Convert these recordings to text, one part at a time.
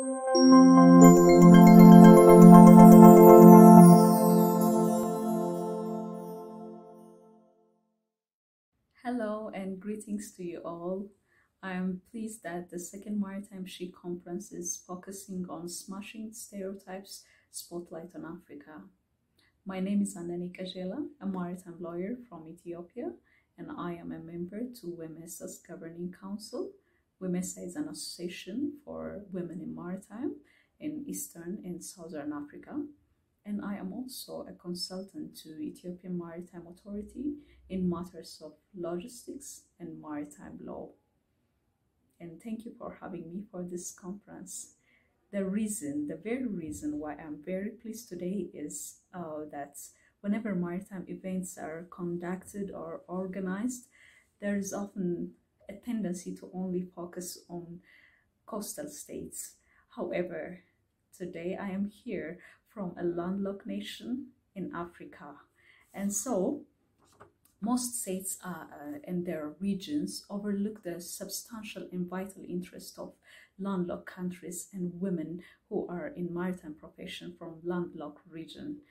Hello and greetings to you all. I am pleased that the second Maritime SheEO conference is focusing on smashing stereotypes, spotlight on Africa. My name is Anene Kejela, a maritime lawyer from Ethiopia, and I am a member to WMESA's Governing Council. WMESA is an association for women in maritime in Eastern and Southern Africa. And I am also a consultant to Ethiopian Maritime Authority in matters of logistics and maritime law. And thank you for having me for this conference. The very reason why I'm very pleased today is that whenever maritime events are conducted or organized, there is often a tendency to only focus on coastal states. However, today I am here from a landlocked nation in Africa. And so most states and their regions overlook the substantial and vital interest of landlocked countries and women who are in maritime profession from landlocked region.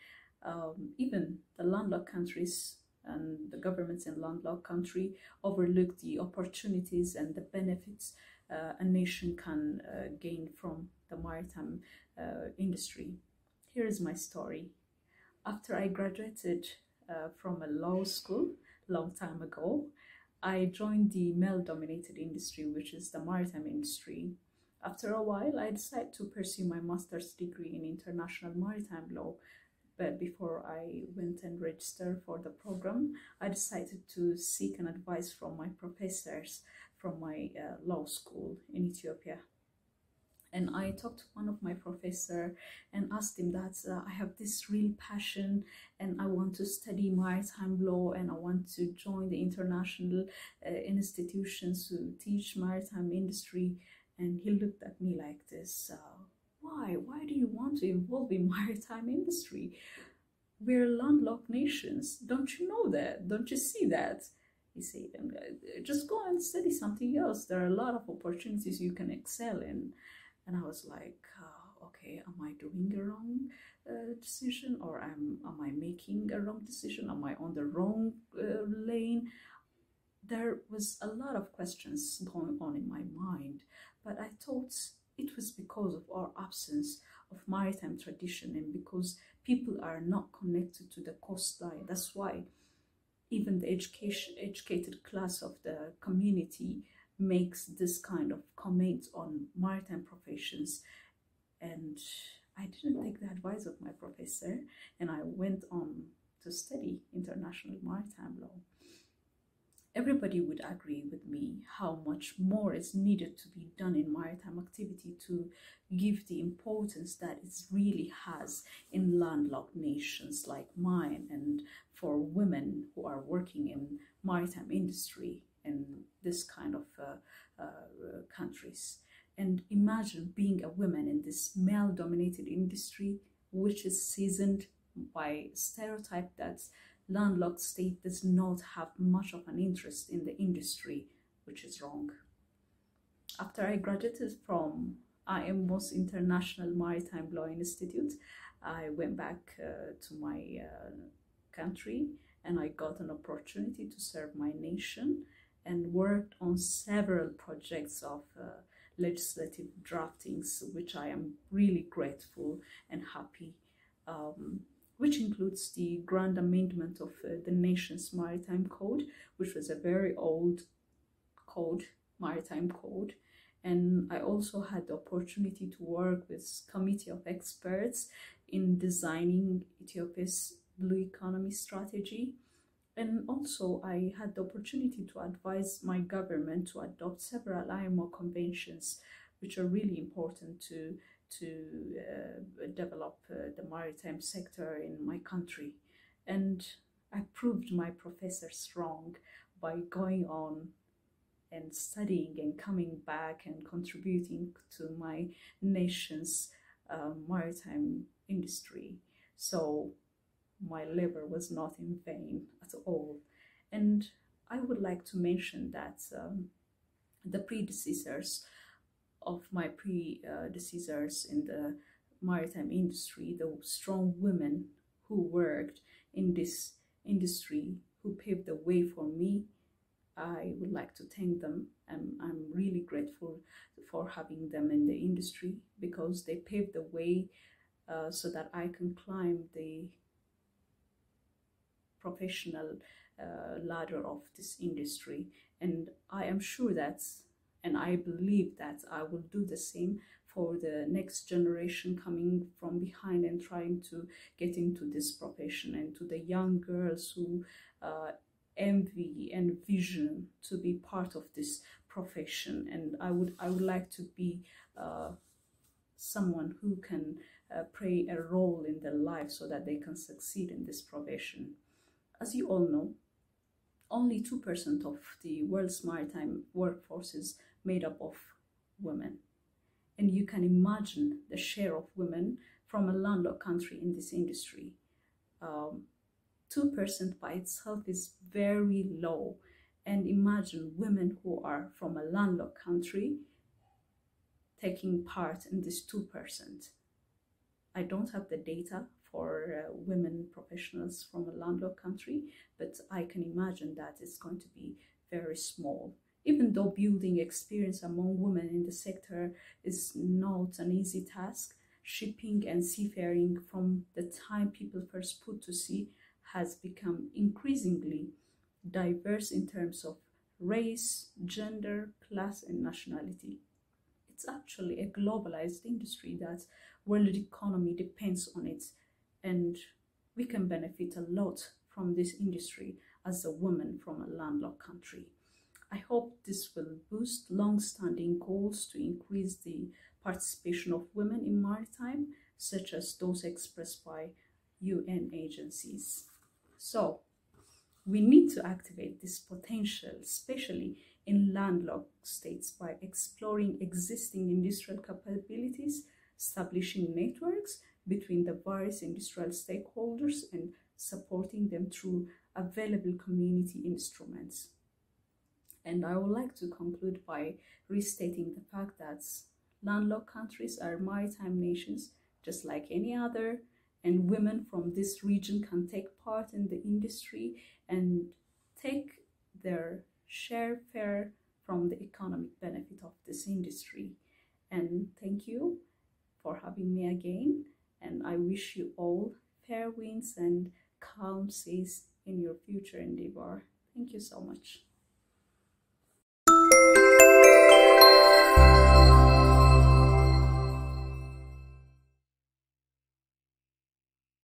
Even the landlocked countries and the governments in landlocked country overlook the opportunities and the benefits a nation can gain from the maritime industry. Here is my story. After I graduated from a law school long time ago, I joined the male-dominated industry, which is the maritime industry. After a while, I decided to pursue my master's degree in international maritime law. But before I went and registered for the program, I decided to seek an advice from my professors from my law school in Ethiopia. And I talked to one of my professor and asked him that I have this real passion and I want to study maritime law and I want to join the international institutions to teach maritime industry. And he looked at me like this, why do you want to involve in maritime industry? We're landlocked nations. Don't you know that? Don't you see that? He said, just go and study something else. There are a lot of opportunities you can excel in. And I was like, okay, am I doing a wrong decision, or am I making a wrong decision? Am I on the wrong lane? There was a lot of questions going on in my mind, but I thought it was because of our absence of maritime tradition and because people are not connected to the coastline. That's why even the educated class of the community makes this kind of comment on maritime professions. And I didn't take the advice of my professor and I went on to study international maritime law. Everybody would agree with me how much more is needed to be done in maritime activity to give the importance that it really has in landlocked nations like mine and for women who are working in maritime industry in this kind of countries. And imagine being a woman in this male-dominated industry, which is seasoned by stereotype that landlocked state does not have much of an interest in the industry, which is wrong. After I graduated from IMO's International Maritime Law Institute, I went back to my country and I got an opportunity to serve my nation and worked on several projects of legislative draftings, which I am really grateful and happy, which includes the grand amendment of the nation's maritime code, which was a very old code, maritime code. And I also had the opportunity to work with committee of experts in designing Ethiopia's blue economy strategy. And also I had the opportunity to advise my government to adopt several IMO conventions, which are really important to develop the maritime sector in my country. And I proved my professors wrong by going on and studying and coming back and contributing to my nation's maritime industry. So my labor was not in vain at all. And I would like to mention that the predecessors of my predecessors in the maritime industry, the strong women who worked in this industry, who paved the way for me. I would like to thank them, and I'm really grateful for having them in the industry, because they paved the way so that I can climb the professional ladder of this industry. And I am sure that, and I believe that I will do the same for the next generation coming from behind and trying to get into this profession, and to the young girls who envy and vision to be part of this profession. And I would like to be someone who can play a role in their life so that they can succeed in this profession. As you all know, only 2% of the world's maritime workforce is made up of women. And you can imagine the share of women from a landlocked country in this industry. 2% by itself is very low. And imagine women who are from a landlocked country taking part in this 2%. I don't have the data for women professionals from a landlocked country, but I can imagine that it's going to be very small. Even though building experience among women in the sector is not an easy task, shipping and seafaring from the time people first put to sea has become increasingly diverse in terms of race, gender, class, and nationality. It's actually a globalized industry that world economy depends on it, and we can benefit a lot from this industry as a woman from a landlocked country. I hope this will boost long-standing goals to increase the participation of women in maritime, such as those expressed by UN agencies. So, we need to activate this potential, especially in landlocked states, by exploring existing industrial capabilities, establishing networks between the various industrial stakeholders, and supporting them through available community instruments. And I would like to conclude by restating the fact that landlocked countries are maritime nations just like any other, and women from this region can take part in the industry and take their fair from the economic benefit of this industry. And thank you for having me again, and I wish you all fair winds and calm seas in your future endeavor. Thank you so much.